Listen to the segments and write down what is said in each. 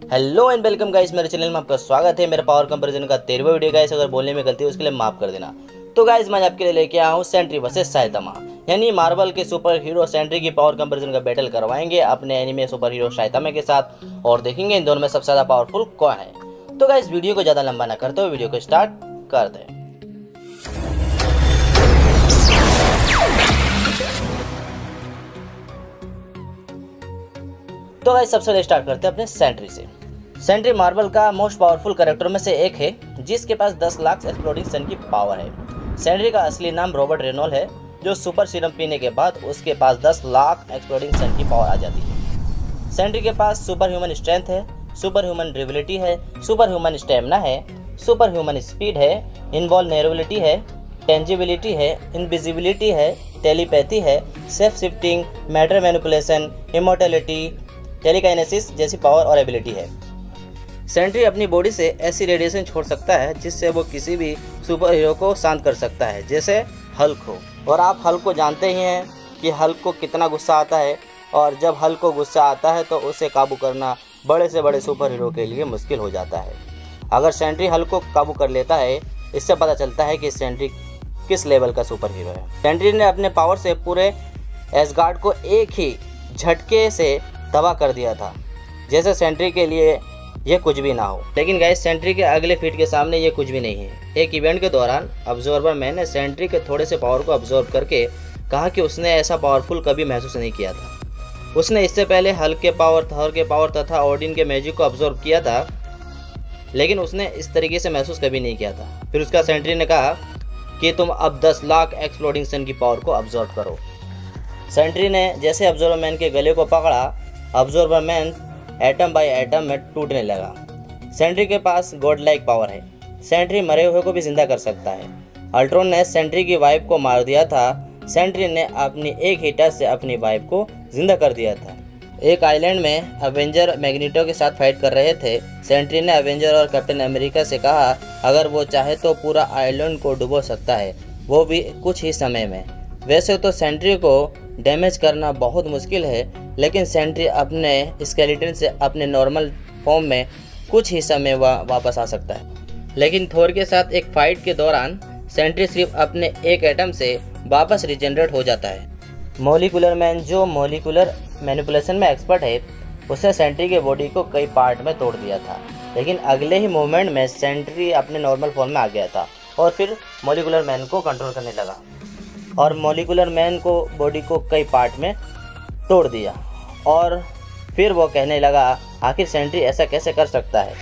Hello and welcome guys, मेरे channel में आपका स्वागत है। मेरा पावर कंपैरिजन का 13वां वीडियो गाइस। अगर बोलने में गलती है उसके लिए माफ कर देना। तो गाइस मैं आपके लिए लेके आया हूँ सेंट्री वर्सेस साइतामा, यानी मार्वल के सुपर हीरो सेंट्री की पावर कंपैरिजन का बैटल करवाएंगे अपने एनिमे सुपर हीरो साइतामा के साथ और देखेंगे इन दोनों में सबसे ज़्यादा पावरफुल कौन है। तो गाइस वीडियो को ज़्यादा लंबा ना करते हुए वीडियो को स्टार्ट कर दें। तो गाइस सबसे पहले स्टार्ट करते हैं अपने सेंट्री से। सेंट्री मार्वल का मोस्ट पावरफुल कैरेक्टर में से एक है जिसके पास 10 लाख एक्सप्लोडिंग सन की पावर है। सेंट्री का असली नाम रॉबर्ट रेनॉल्ड है, जो सुपर सीरम पीने के बाद उसके पास 10 लाख एक्सप्लोडिंग सन की पावर आ जाती है। सेंट्री के पास सुपर ह्यूमन स्ट्रेंथ है, सुपर ह्यूमन ड्यूरेबिलिटी है, सुपर ह्यूमन स्टेमिना है, सुपर ह्यूमन स्पीड है, इनवॉल्नरेबिलिटी है, टेंजिबिलिटी है, इनविजिबिलिटी है, टेलीपैथी है, shape shifting, matter manipulation, immortality, telekinesis जैसी पावर और एबिलिटी है। सेंट्री अपनी बॉडी से ऐसी रेडिएशन छोड़ सकता है जिससे वो किसी भी सुपर हीरो को शांत कर सकता है, जैसे हल्क हो। और आप हल्क को जानते ही हैं कि हल्क को कितना गुस्सा आता है, और जब हल्क को गुस्सा आता है तो उसे काबू करना बड़े से बड़े सुपर हीरो के लिए मुश्किल हो जाता है। अगर सेंट्री हल्क को काबू कर लेता है, इससे पता चलता है कि सेंट्री किस लेवल का सुपर हीरो है। सेंट्री ने अपने पावर से पूरे एसगार्ड को एक ही झटके से तबाह कर दिया था, जैसे सेंट्री के लिए यह कुछ भी ना हो। लेकिन गाइस सेंट्री के अगले फीट के सामने ये कुछ भी नहीं है। एक इवेंट के दौरान ऑब्जर्वर मैन ने सेंट्री के थोड़े से पावर को ऑब्जर्व करके कहा कि उसने ऐसा पावरफुल कभी महसूस नहीं किया था। उसने इससे पहले हल्क के पावर, थॉर के पावर तथा ओडिन के मैजिक को ऑब्जर्व किया था, लेकिन उसने इस तरीके से महसूस कभी नहीं किया था। फिर उसका सेंट्री ने कहा कि तुम अब 10 लाख एक्सप्लोडिंग सन की पावर को ऑब्जर्व करो। सेंट्री ने जैसे ऑब्जर्वर मैन के गले को पकड़ा, observer man atom by atom में टूटने लगा। सेंट्री के पास गॉड लाइक पावर है। सेंट्री मरे हुए को भी जिंदा कर सकता है। अल्ट्रॉन ने सेंट्री की वाइफ को मार दिया था। सेंट्री ने अपनी एक ही टच से अपनी वाइफ को जिंदा कर दिया था। एक आइलैंड में अवेंजर मैग्नीटो के साथ फाइट कर रहे थे। सेंट्री ने अवेंजर और कैप्टन अमेरिका से कहा अगर वो चाहे तो पूरा आइलैंड को डुबो सकता है, वो भी कुछ ही समय में। वैसे तो सेंट्री को डैमेज करना बहुत मुश्किल है, लेकिन सेंट्री अपने स्केलेटन से अपने नॉर्मल फॉर्म में कुछ ही समय वापस आ सकता है। लेकिन थोर के साथ एक फाइट के दौरान सेंट्री सिर्फ अपने एक एटम से वापस रिजेनरेट हो जाता है। मॉलिक्यूलर मैन, जो मॉलिक्यूलर मैनिपुलेशन में एक्सपर्ट है, उसने सेंट्री के बॉडी को कई पार्ट में तोड़ दिया था, लेकिन अगले ही मूवमेंट में सेंट्री अपने नॉर्मल फॉर्म में आ गया था और फिर मॉलिक्यूलर मैन को कंट्रोल करने लगा और मॉलिक्यूलर मैन को बॉडी को कई पार्ट में तोड़ दिया। और फिर वो कहने लगा आखिर सेंट्री ऐसा कैसे कर सकता है,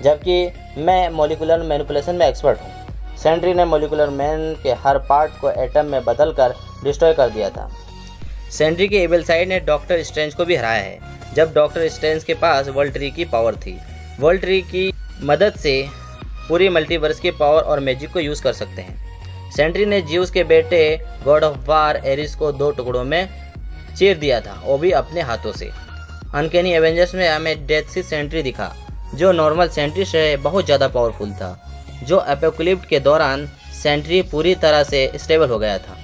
जबकि मैं मॉलिक्यूलर मैनिपुलेशन में एक्सपर्ट हूँ। सेंट्री ने मॉलिक्यूलर मैन के हर पार्ट को एटम में बदल कर डिस्ट्रॉय कर दिया था। सेंट्री के एबल साइड ने डॉक्टर स्ट्रेंज को भी हराया है, जब डॉक्टर स्ट्रेंज के पास वर्ल्ड ट्री की पावर थी। वर्ल्ड ट्री की मदद से पूरी मल्टीवर्स की पावर और मैजिक को यूज़ कर सकते हैं। सेंट्री ने ज्यूस के बेटे गॉड ऑफ वार एरिस को 2 टुकड़ों में चीर दिया था, वो भी अपने हाथों से। अनकैनी एवेंजर्स में हमें डेथ सी सेंट्री दिखा, जो नॉर्मल सेंट्री से बहुत ज़्यादा पावरफुल था। जो एपोकलिप्स के दौरान सेंट्री पूरी तरह से स्टेबल हो गया था।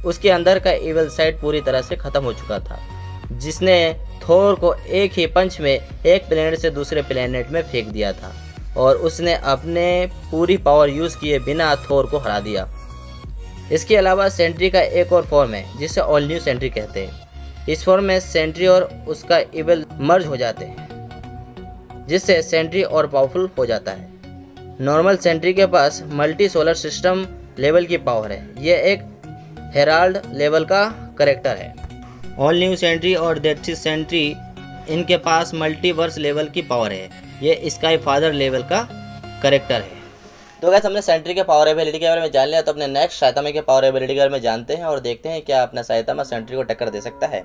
उसके अंदर का इवल साइड पूरी तरह से ख़त्म हो चुका था, जिसने थोर को एक ही पंच में एक प्लेनेट से दूसरे प्लेनेट में फेंक दिया था और उसने अपने पूरी पावर यूज़ किए बिना थोर को हरा दिया। इसके अलावा सेंट्री का एक और फॉर्म है जिसे ऑल न्यू सेंट्री कहते हैं। इस फॉर्म में सेंट्री और उसका इवल मर्ज हो जाते हैं, जिससे सेंट्री और पावरफुल हो जाता है। नॉर्मल सेंट्री के पास मल्टी सोलर सिस्टम लेवल की पावर है। ये एक हेराल्ड लेवल का कैरेक्टर है। ऑल न्यू सेंट्री और डेथ सेंट्री, इनके पास मल्टीवर्स लेवल की पावर है। ये स्काई फादर लेवल का कैरेक्टर है। तो गाइस हमने सेंट्री के पावर एबिलिटी के बारे में जान लिया, तो अपने नेक्स्ट साइतामा के पावर एबिलिटी के बारे में जानते हैं और देखते हैं क्या अपना साइतामा सेंट्री को टक्कर दे सकता है।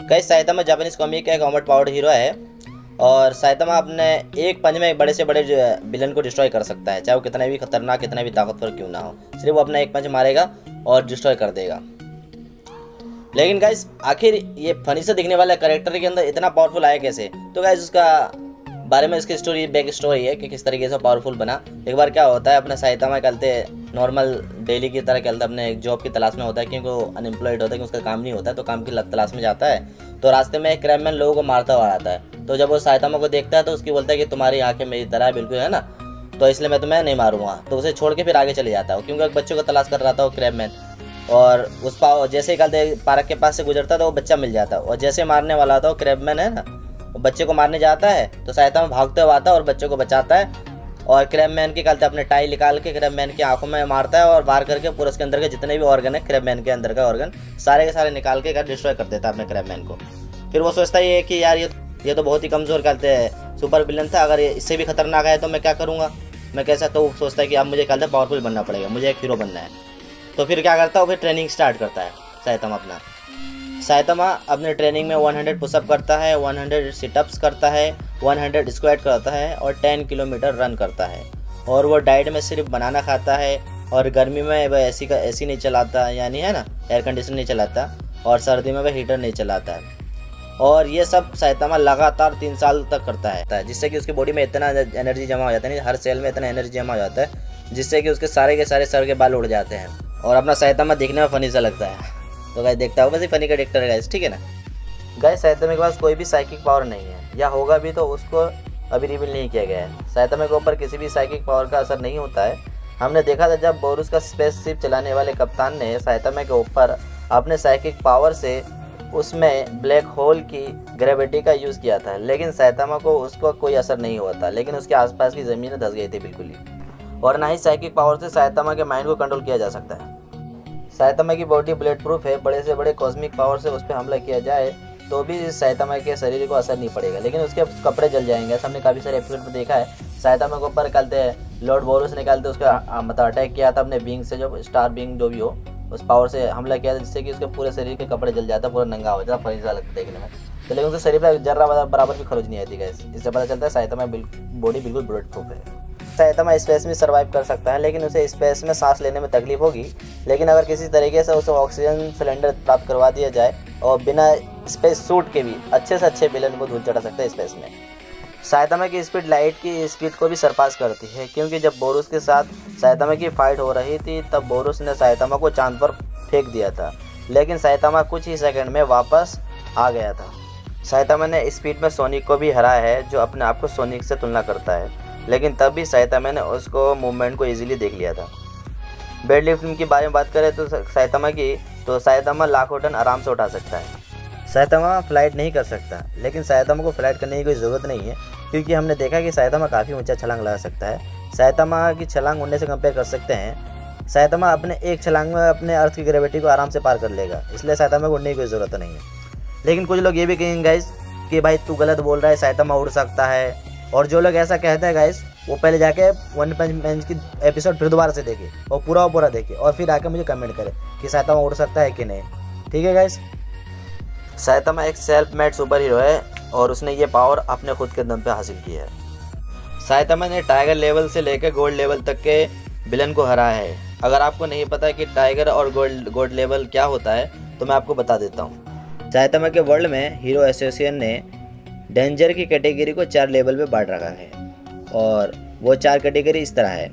गाइस साइतामा जापानीज कॉमिक का एक कॉम्बैट पावर्ड हीरो है और साइतामा अपने एक पंच में एक बड़े से बड़े विलन को डिस्ट्रॉय कर सकता है, चाहे वो कितना भी खतरनाक, कितना भी ताकतवर क्यों ना हो। सिर्फ वो अपना एक पंच मारेगा और डिस्ट्रॉय कर देगा। लेकिन गाइस आखिर ये फनी से दिखने वाला कैरेक्टर के अंदर इतना पावरफुल आया कैसे? तो गाइस उसका बारे में इसकी स्टोरी बैक स्टोरी है कि किस तरीके से पावरफुल बना। एक बार क्या होता है, अपना साइतामा चलते नॉर्मल डेली की तरह चलता अपने एक जॉब की तलाश में होता है, क्योंकि वो अनएम्प्लॉयड होता है, कि उसका काम नहीं होता है, तो काम की तलाश में जाता है। तो रास्ते में एक क्रैबमैन लोगों को मारता हुआ आता है। तो जब वो साइतामा को देखता है तो उसकी बोलता है कि तुम्हारी आंखें मेरी तरह है बिल्कुल, है ना, तो इसलिए मैं तुम्हें नहीं मारूंगा। तो उसे छोड़ के फिर आगे चले जाता है, क्योंकि एक बच्चे को तलाश कर रहा था वो क्रैबमैन। और उस जैसे ही कहते पार्क के पास से गुजरता था वो बच्चा मिल जाता, और जैसे मारने वाला था वो क्रैबमैन है ना, वो बच्चे को मारने जाता है तो साइतामा भागते हुए आता है और बच्चे को बचाता है। और क्रैबमैन की कहते अपने टाई निकाल के क्रैबमैन की आंखों में मारता है और वार करके पूरे उसके अंदर के जितने भी ऑर्गन है क्रैबमैन के अंदर का ऑर्गन सारे के सारे निकाल के डिस्ट्रॉय कर देता है अपने क्रैबमैन को। फिर वो सोचता है कि यार ये तो बहुत ही कमज़ोर कहते हैं सुपर विलन था, अगर इससे भी खतरनाक है तो मैं क्या करूँगा, मैं कैसा। तो सोचता है कि अब मुझे कहते हैं पावरफुल बनना पड़ेगा, मुझे एक हीरो बनना है। तो फिर क्या करता है, वो फिर ट्रेनिंग स्टार्ट करता है साइतामा अपने ट्रेनिंग में 100 पुशअप करता है, 100 सिटअप्स करता है, 100 स्क्वाट करता है और 10 किलोमीटर रन करता है। और वो डाइट में सिर्फ बनाना खाता है, और गर्मी में वह एसी नहीं चलाता, यानी है ना एयर कंडीशनर नहीं चलाता, और सर्दी में वह हीटर नहीं चलाता है। और ये सब साइतामा लगातार 3 साल तक करता है, जिससे कि उसकी बॉडी में इतना एनर्जी जमा हो जाता है, हर सेल में इतना एनर्जी जमा हो जाता है, जिससे कि उसके सारे के सारे सर के बाल उड़ जाते हैं। और अपना साइतामा दिखने में फनी सा लगता है, तो गाइस देखता होगा वैसे फनी का कैरेक्टर है गाइस, ठीक है ना। गाइस साइतामा के पास कोई भी साइकिक पावर नहीं है, या होगा भी तो उसको अभी रिवील नहीं किया गया है। साइतामा के ऊपर किसी भी साइकिक पावर का असर नहीं होता है। हमने देखा था जब बोरुस का स्पेसशिप चलाने वाले कप्तान ने साइतामा के ऊपर अपने साइकिक पावर से उसमें ब्लैक होल की ग्रेविटी का यूज़ किया था, लेकिन साइतामा को उसको कोई असर नहीं हुआ था, लेकिन उसके आसपास की ज़मीनें धंस गई थी बिल्कुल ही। और ना ही साइकिक पावर से साइतामा के माइंड को कंट्रोल किया जा सकता है। साइतामा की बॉडी बुलेट प्रूफ है, बड़े से बड़े कॉस्मिक पावर से उस पर हमला किया जाए तो भी साइतामा के शरीर को असर नहीं पड़ेगा, लेकिन उसके कपड़े जल जाएंगे। ऐसा हमने काफ़ी सारे एपिसोड में देखा है। साइतामा के ऊपर निकालते हैं लॉर्ड बोरुस निकालते उसका मतलब अटैक किया था अपने बींग से, जो स्टार बींग जो भी हो उस पावर से हमला किया था, जिससे कि उसके पूरे शरीर के कपड़े जल जाता, पूरा नंगा हो जाता, फनी सा लगता देखने में। तो लेकिन उसके शरीर पर जर्रा बराबर भी खरोच नहीं आती गैस। इससे पता चलता है साइतामा बॉडी बिल्कुल बुलेट प्रूफ है। साइतामा स्पेस में सर्वाइव कर सकता है, लेकिन उसे स्पेस में सांस लेने में तकलीफ होगी। लेकिन अगर किसी तरीके से उसे ऑक्सीजन सिलेंडर प्राप्त करवा दिया जाए और बिना स्पेस सूट के भी अच्छे से अच्छे विलन को धूल चढ़ा सकता है स्पेस में। साइतामा की स्पीड लाइट की स्पीड को भी सरपास करती है, क्योंकि जब बोरुस के साथ साइतामा की फाइट हो रही थी तब बोरुस ने साइतामा को चांद पर फेंक दिया था, लेकिन साइतामा कुछ ही सेकंड में वापस आ गया था। साइतामा ने स्पीड में सोनिक को भी हराया है, जो अपने आप को सोनिक से तुलना करता है, लेकिन तब भी साइतामा ने उसको मूवमेंट को इजीली देख लिया था। वेट लिफ्टिंग के बारे में बात करें तो साइतामा लाखों टन आराम से उठा सकता है। साइतामा फ्लाइट नहीं कर सकता, लेकिन साइतामा को फ्लाइट करने की कोई ज़रूरत नहीं है, क्योंकि हमने देखा कि साइतामा काफ़ी ऊंचा छलांग लगा सकता है। साइतामा की छलांग उड़ने से कंपेयर कर सकते हैं। साइतामा अपने एक छलांग में अपने अर्थ की ग्रेविटी को आराम से पार कर लेगा, इसलिए साइतामा को उड़ने की कोई ज़रूरत नहीं है। लेकिन कुछ लोग ये भी कहेंगे गाइस कि भाई तू गलत बोल रहा है, साइतामा उड़ सकता है। और जो लोग ऐसा कहते हैं गाइस, वो पहले जाके वन पंच मैन की एपिसोड फिर दोबारा से देखे और पूरा देखे, और फिर आके मुझे कमेंट करे कि साइतामा उड़ सकता है कि नहीं। ठीक है गाइस। साइतामा एक सेल्फ मेड सुपर हीरो है और उसने ये पावर अपने खुद के दम पे हासिल की है। साइतामा ने टाइगर लेवल से लेकर गोल्ड लेवल तक के विलन को हराया है। अगर आपको नहीं पता कि टाइगर और गोल्ड लेवल क्या होता है तो मैं आपको बता देता हूँ। साइतामा के वर्ल्ड में हीरो एसोसिएशन ने डेंजर की कैटेगरी को 4 लेवल पे बांट रखा है, और वो 4 कैटेगरी इस तरह है।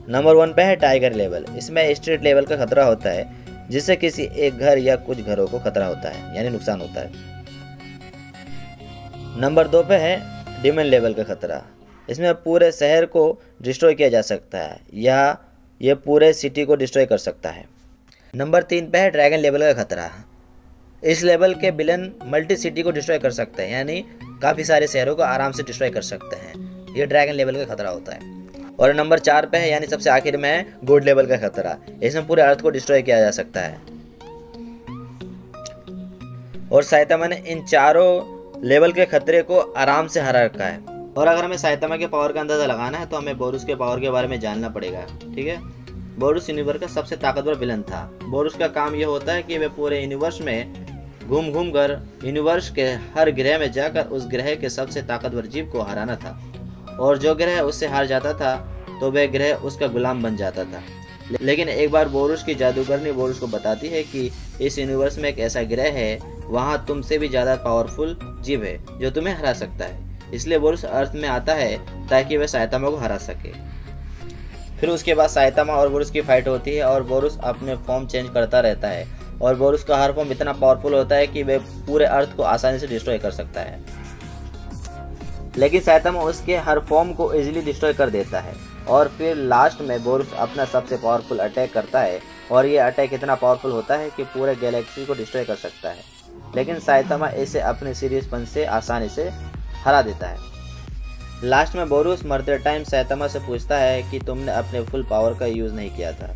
नंबर 1 पे है टाइगर लेवल। इसमें स्ट्रीट लेवल का खतरा होता है, जिससे किसी एक घर या कुछ घरों को खतरा होता है, यानी नुकसान होता है। नंबर 2 पे है डिमन लेवल का खतरा। इसमें पूरे शहर को डिस्ट्रॉय किया जा सकता है, या ये पूरे सिटी को डिस्ट्रॉय कर सकता है। नंबर 3 पे है ड्रैगन लेवल का खतरा। इस लेवल के विलन मल्टी सिटी को डिस्ट्रॉय कर सकते हैं, यानी काफ़ी सारे शहरों को आराम से डिस्ट्रॉय कर सकते हैं। ये ड्रैगन लेवल का खतरा होता है। और नंबर 4 पे है, यानी सबसे आखिर में है गोल्ड लेवल का खतरा। इसमें पूरे अर्थ को डिस्ट्रॉय किया जा सकता है। और साइतामा ने इन चारों लेवल के खतरे को आराम से हरा रखा है। और अगर हमें साइतामा के पावर का अंदाजा लगाना है तो हमें बोरुस के पावर के बारे में जानना पड़ेगा। ठीक है। बोरुस यूनिवर्स का सबसे ताकतवर विलन था। बोरुस का काम यह होता है कि वह पूरे यूनिवर्स में घूम कर यूनिवर्स के हर ग्रह में जाकर उस ग्रह के सबसे ताकतवर जीव को हराना था, और जो ग्रह उससे हार जाता था तो वह ग्रह उसका गुलाम बन जाता था। लेकिन एक बार बोरुस की जादूगरनी बोरुस को बताती है कि इस यूनिवर्स में एक ऐसा ग्रह है, वहाँ तुमसे भी ज़्यादा पावरफुल जीव है जो तुम्हें हरा सकता है। इसलिए बोरुस अर्थ में आता है ताकि वह साइतामा को हरा सके। फिर उसके बाद साइतामा और बोरुस की फाइट होती है और बोरुस अपने फॉर्म चेंज करता रहता है और बोरुस का हर फॉर्म इतना पावरफुल होता है कि वह पूरे अर्थ को आसानी से डिस्ट्रॉय कर सकता है। लेकिन साइतामा उसके हर फॉर्म को इजीली डिस्ट्रॉय कर देता है और फिर लास्ट में बोरुस अपना सबसे पावरफुल अटैक करता है और ये अटैक इतना पावरफुल होता है कि पूरे गैलेक्सी को डिस्ट्रॉय कर सकता है। लेकिन साइतामा इसे अपने सीरियस पंच से आसानी से हरा देता है। लास्ट में बोरुस मरते टाइम साइतामा से पूछता है कि तुमने अपने फुल पावर का यूज़ नहीं किया था।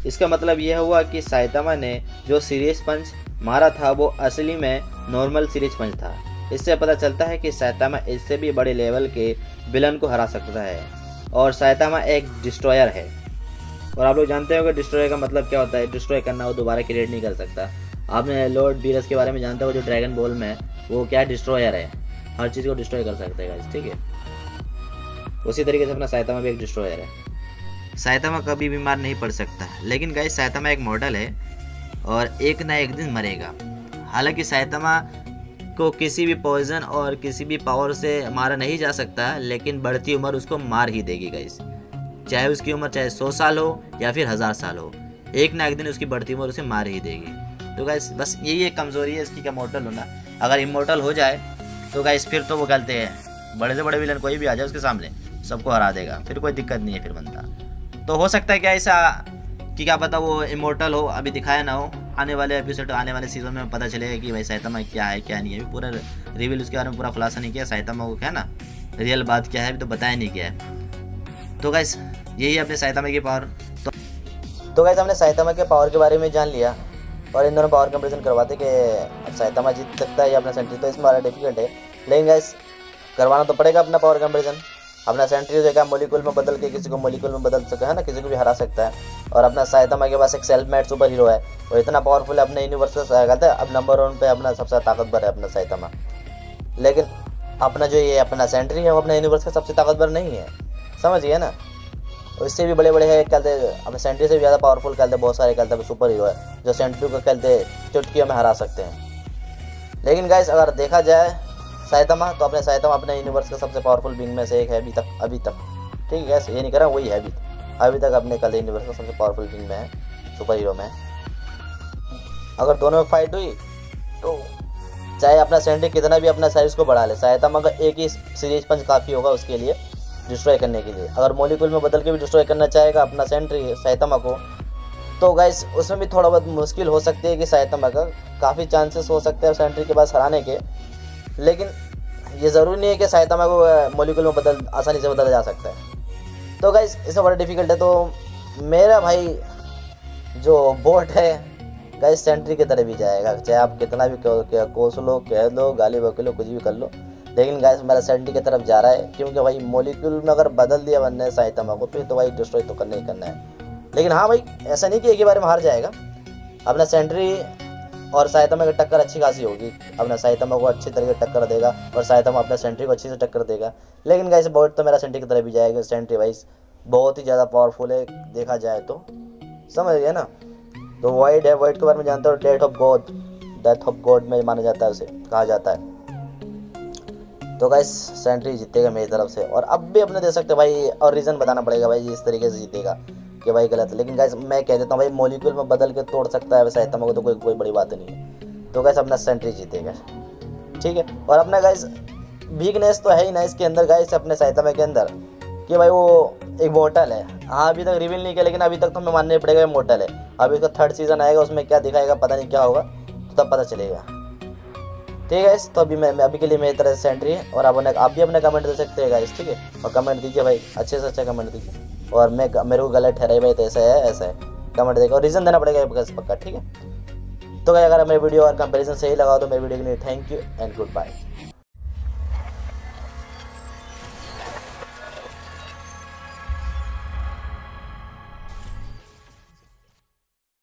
इसका मतलब यह हुआ कि साइतामा ने जो सीरियस पंच मारा था वो असली में नॉर्मल सीरियस पंच था। इससे पता चलता है कि साइतामा इससे भी बड़े लेवल के विलन को हरा सकता है और साइतामा एक डिस्ट्रॉयर है। और आप लोग जानते हो कि डिस्ट्रॉयर का मतलब क्या होता है। डिस्ट्रॉय करना, वो दोबारा क्रिएट नहीं कर सकता। आपने लॉर्ड बीरस के बारे में जानते हो, जो ड्रैगन बॉल में वो क्या डिस्ट्रॉयर है, हर चीज़ को डिस्ट्रॉय कर सकता है, ठीक है। उसी तरीके से अपना साइतामा भी एक डिस्ट्रॉयर है। साइतामा कभी बीमार नहीं पड़ सकता, लेकिन गाइस साइतामा एक मॉडल है और एक ना एक दिन मरेगा। हालांकि साइतामा को किसी भी पॉइजन और किसी भी पावर से मारा नहीं जा सकता, लेकिन बढ़ती उम्र उसको मार ही देगी गाइस। चाहे उसकी उम्र चाहे 100 साल हो या फिर 1000 साल हो, एक ना एक दिन उसकी बढ़ती उम्र उसे मार ही देगी। तो गाइस बस यही एक कमज़ोरी है इसकी, क्या इमॉर्टल होना। अगर इमॉर्टल हो जाए तो गाइस फिर तो वो कहते हैं बड़े से बड़े विलन कोई भी आ जाए उसके सामने सबको हरा देगा, फिर कोई दिक्कत नहीं है फिर बनता। तो हो सकता है क्या ऐसा कि क्या पता वो इमॉर्टल हो, अभी दिखाया ना हो। आने वाले एपिसोड, आने वाले सीजन में पता चलेगा कि भाई साइतामा क्या है क्या नहीं है। अभी पूरा रिवील उसके बारे में पूरा खुलासा नहीं किया, साइतामा को क्या ना रियल बात क्या है अभी तो बताया नहीं गया है। तो गाइस यही है अपने साइतामा की पावर। तो गाइस हमने साइतामा के पावर के बारे में जान लिया और इन दोनों पावर कंपेरिजन करवाते कि साइतामा जीत सकता है या अपना सेंट्री। तो इसमें बड़ा डिफिकल्ट है, लेकिन गाइस करवाना तो पड़ेगा अपना पावर कंपेरिजन। अपना सेंट्री जो है मोलिक्यूल में बदल के किसी को मोलिक्यूल में बदल सकता है ना, किसी को भी हरा सकता है। और अपना साइतामा के पास एक सेल्फ मेड सुपर हीरो है, वो इतना पावरफुल है, अपने यूनिवर्स का कहते हैं अब नंबर 1 पे अपना सबसे ताकतवर है अपना साइतामा। लेकिन अपना जो ये अपना सेंट्री है वो अपने यूनिवर्स का सबसे ताकतवर नहीं है, समझिए ना। इससे भी बड़े बड़े है, कहते अपने सेंट्री से भी ज़्यादा पावरफुल कहते बहुत सारे कहते सुपर हीरो है जो सेंट्री को कहते चुटकियों में हरा सकते हैं। लेकिन गाइस अगर देखा जाए साइतामा, तो अपने साइतामा अपने यूनिवर्स का सबसे पावरफुल बीइंग में से एक है अभी तक, ठीक है गाइस, ये नहीं कर रहा वही है अभी तक अपने कल यूनिवर्स का सबसे पावरफुल बीइंग में है, सुपर हीरो में। अगर दोनों में फाइट हुई तो चाहे अपना सेंट्री कितना भी अपना साइज को बढ़ा ले, साइतामा का एक ही सीरीज पंच काफ़ी होगा उसके लिए डिस्ट्रॉय करने के लिए। अगर मॉलिक्यूल में बदल के भी डिस्ट्रॉय करना चाहेगा अपना सेंट्री साइतामा को, तो गाइस उसमें भी थोड़ा बहुत मुश्किल हो सकती है कि साइतामा का काफ़ी चांसेस हो सकते हैं सेंट्री के पास हराने के। लेकिन ये ज़रूरी नहीं है कि साइतामा को मॉलिक्यूल में आसानी से बदला जा सकता है। तो गाइस इसमें बड़ा डिफिकल्ट है। तो मेरा भाई जो वोट है गाइस सेंट्री की तरह भी जाएगा, चाहे आप कितना भी कोस लो, कह लो, गाली बके लो, कुछ भी कर लो, लेकिन गाइस मेरा सेंट्री की तरफ जा रहा है। क्योंकि भाई मॉलिक्यूल में अगर बदल दिया बनने साइतामा को फिर तो भाई डिस्ट्रॉय तो करना ही करना है। लेकिन हाँ भाई ऐसा नहीं कि एक ही बार में हार जाएगा, अपना सेंट्री और साइतामा की टक्कर अच्छी खासी होगी। अपना साइतामा को अच्छी तरीके से टक्कर देगा और साइतामा अपना सेंट्री को अच्छी से टक्कर देगा। लेकिन गाइस वोट तो मेरा सेंट्री की तरफ भी जाएगा। सेंट्री भाई बहुत ही ज़्यादा पावरफुल है देखा जाए तो, समझ गए ना। तो वॉइड है, वॉइड के बारे में जानते हो, डेथ ऑफ गॉड में माना जाता है, उसे कहा जाता है। तो गाइस सेंट्री जीतेगा मेरी तरफ से। और अब भी अपने दे सकते भाई, और रीज़न बताना पड़ेगा भाई इस तरीके से जीतेगा कि भाई गलत है। लेकिन गाइस मैं कह देता हूँ भाई मॉलिक्यूल में बदल के तोड़ सकता है साइतामा को, तो कोई बड़ी बात नहीं है। तो गाइस अपना सेंट्री जीतेगा, ठीक है। और अपना गाइस वीकनेस तो है ही ना इसके अंदर गाइस, अपने साइतामा के अंदर, कि भाई वो एक मोर्टल है। हाँ अभी तक रिवील नहीं किया, लेकिन अभी तक तो हमें मानना पड़ेगा मोर्टल है। अभी उसका 3rd सीजन आएगा, उसमें क्या दिखाएगा पता नहीं क्या होगा, तो तब पता चलेगा, ठीक है। तो अभी के लिए मेरी तरह से सेंट्री है। और आप भी अपने कमेंट दे सकते हैं गाइस, ठीक है। और कमेंट दीजिए भाई, अच्छे से अच्छा कमेंट दीजिए। और मेरे को गलत ठहराई भाई तो ऐसा है कमेंट देगा और रीज़न देना पड़ेगा पक्का, ठीक है। तो भाई अगर मेरे वीडियो और कंपैरिजन सही लगा तो मेरे वीडियो के लिए thank you and good bye.